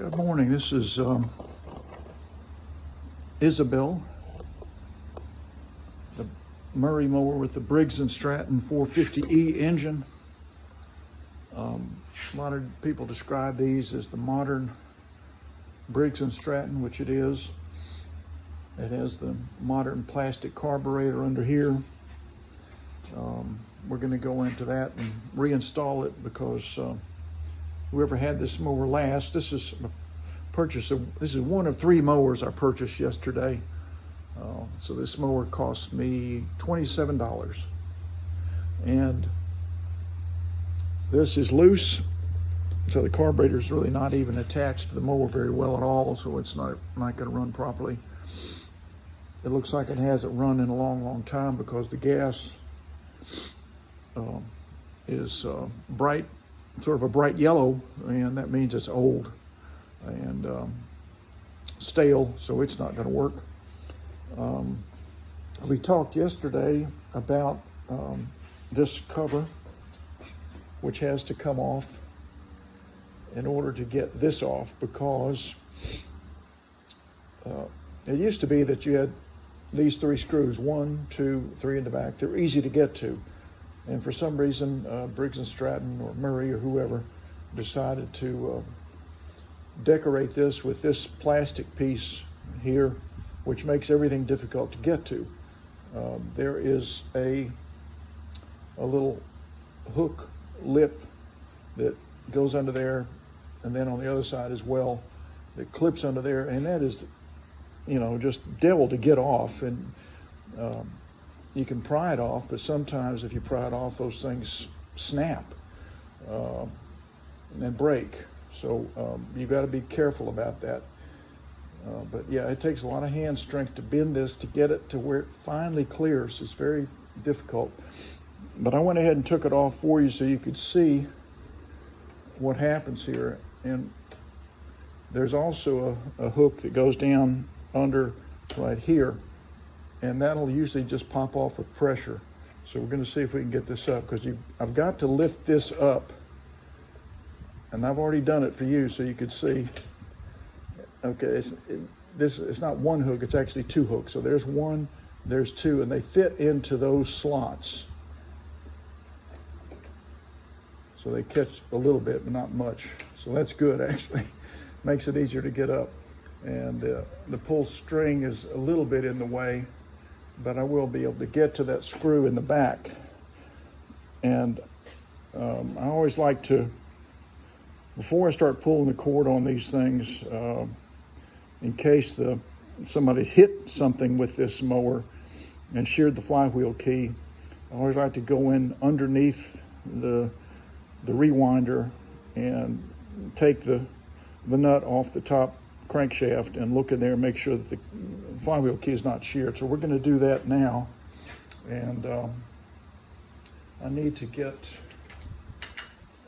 Good morning. This is Isabelle, the Murray mower with the Briggs & Stratton 450E engine. A lot of people describe these as the modern Briggs & Stratton, which it is. It has the modern plastic carburetor under here. We're going to go into that and reinstall it because whoever had this mower last, this is one of 3 mowers I purchased yesterday. So this mower cost me $27, and this is loose, so the carburetor is really not even attached to the mower very well at all, so it's not going to run properly. It looks like it hasn't run in a long time because the gas is bright, sort of a bright yellow, and that means it's old and stale, so it's not going to work. We talked yesterday about this cover, which has to come off in order to get this off, because it used to be that you had these 3 screws, 1, 2, 3 in the back. They're easy to get to. And for some reason, Briggs & Stratton or Murray or whoever decided to decorate this with this plastic piece here, which makes everything difficult to get to. There is a little hook lip that goes under there, and then on the other side as well, that clips under there, and that is, just devil to get off. And you can pry it off, but sometimes if you pry it off, those things snap and break. So you've got to be careful about that. But yeah, it takes a lot of hand strength to bend this to get it to where it finally clears. It's very difficult. But I went ahead and took it off for you so you could see what happens here. And there's also a hook that goes down under right here, and that'll usually just pop off with pressure. So we're going to see if we can get this up, because I've got to lift this up, and I've already done it for you so you could see. Okay, it's not 1 hook, it's actually 2 hooks. So there's 1, there's 2, and they fit into those slots. So they catch a little bit, but not much. So that's good, actually. Makes it easier to get up. And the pull string is a little bit in the way, but I will be able to get to that screw in the back. And I always like to, before I start pulling the cord on these things, in case somebody's hit something with this mower and sheared the flywheel key, I always like to go in underneath the rewinder and take the nut off the top crankshaft and look in there and make sure that the flywheel key is not sheared. So we're going to do that now, and I need to get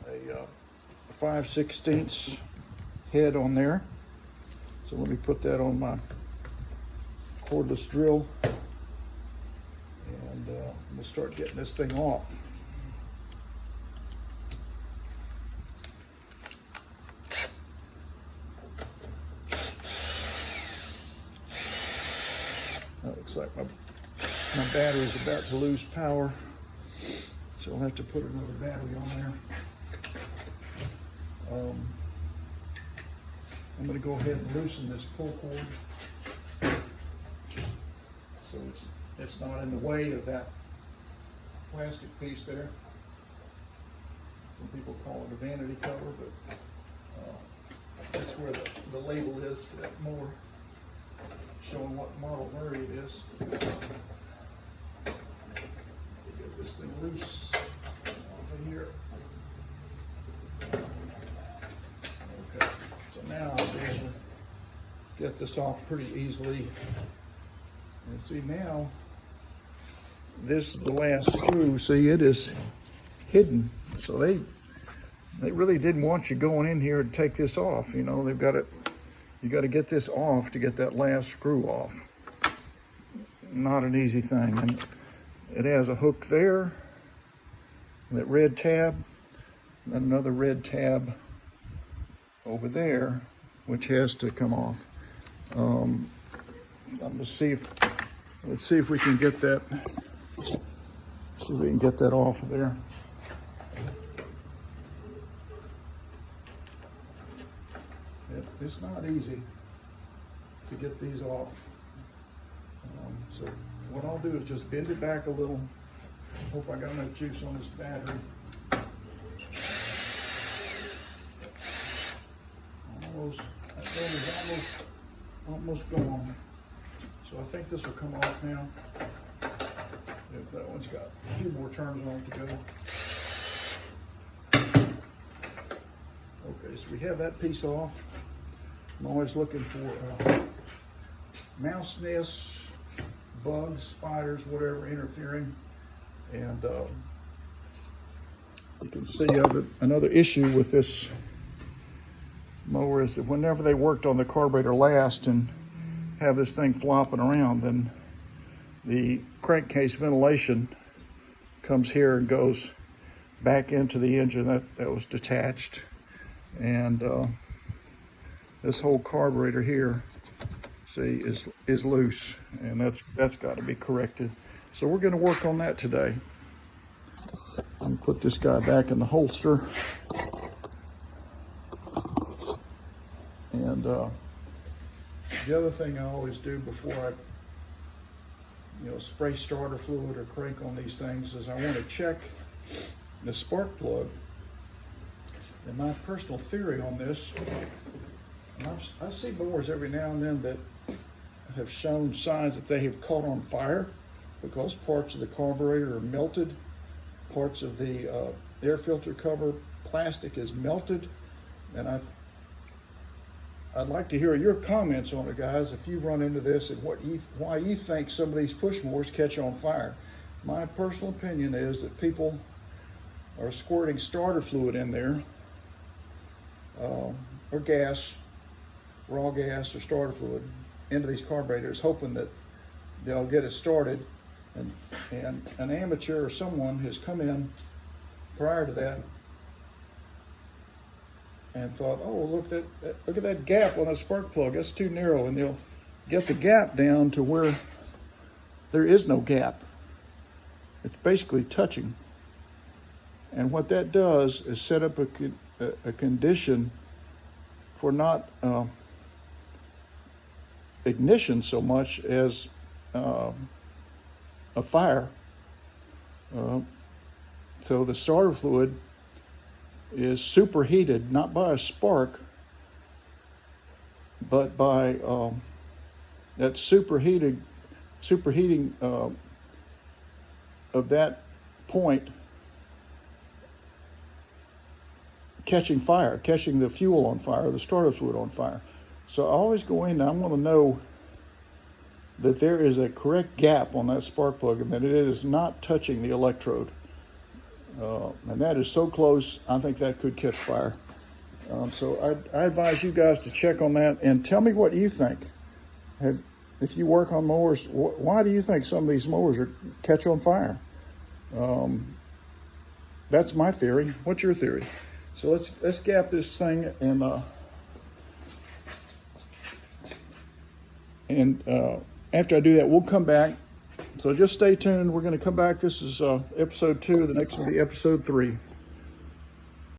a 5/16 head on there. So let me put that on my cordless drill, and we'll start getting this thing off. That looks like my battery's about to lose power, so I'll have to put another battery on there. I'm going to go ahead and loosen this pull cord so it's not in the way of that plastic piece there. Some people call it a vanity cover, but that's where the label is for that mower, showing what model Murray it is. Get this thing loose off of here. Okay, so now I'll be able to get this off pretty easily. And see, now this is the last screw. See, it is hidden. So they really didn't want you going in here to take this off. They've got it. You got to get this off to get that last screw off. Not an easy thing. And it has a hook there, that red tab, and another red tab over there which has to come off. Let's see if we can get that. See if we can get that off of there. It's not easy to get these off. So what I'll do is just bend it back a little. Hope I got enough juice on this battery. That one is almost gone. So I think this will come off now. That one's got a few more turns on it to go. Okay, so we have that piece off. I'm always looking for mouse nests, bugs, spiders, whatever interfering. And you can see another issue with this mower is that whenever they worked on the carburetor last and have this thing flopping around, then the crankcase ventilation comes here and goes back into the engine that was detached. And this whole carburetor here, see, is loose, and that's got to be corrected. So we're going to work on that today. I'm put this guy back in the holster. And the other thing I always do before I spray starter fluid or crank on these things is I want to check the spark plug. And my personal theory on this, and I see mowers every now and then that have shown signs that they have caught on fire because parts of the carburetor are melted, parts of the air filter cover plastic is melted, and I'd like to hear your comments on it, guys, if you've run into this and why you think some of these push mowers catch on fire. My personal opinion is that people are squirting starter fluid in there, or gas, raw gas or starter fluid into these carburetors, hoping that they'll get it started. And an amateur or someone has come in prior to that and thought, oh, look at that gap on that spark plug, that's too narrow, and they'll get the gap down to where there is no gap. It's basically touching. And what that does is set up a condition for not ignition so much as a fire. So the starter fluid is superheated, not by a spark, but by that superheating of that point catching fire, catching the fuel on fire, the starter fluid on fire. So I always go in and I want to know that there is a correct gap on that spark plug and that it is not touching the electrode. And that is so close, I think that could catch fire. So I advise you guys to check on that and tell me what you think. If you work on mowers, why do you think some of these mowers catch on fire? That's my theory. What's your theory? So let's gap this thing and after I do that, we'll come back. So just stay tuned. We're going to come back. This is episode 2. The next will be episode 3.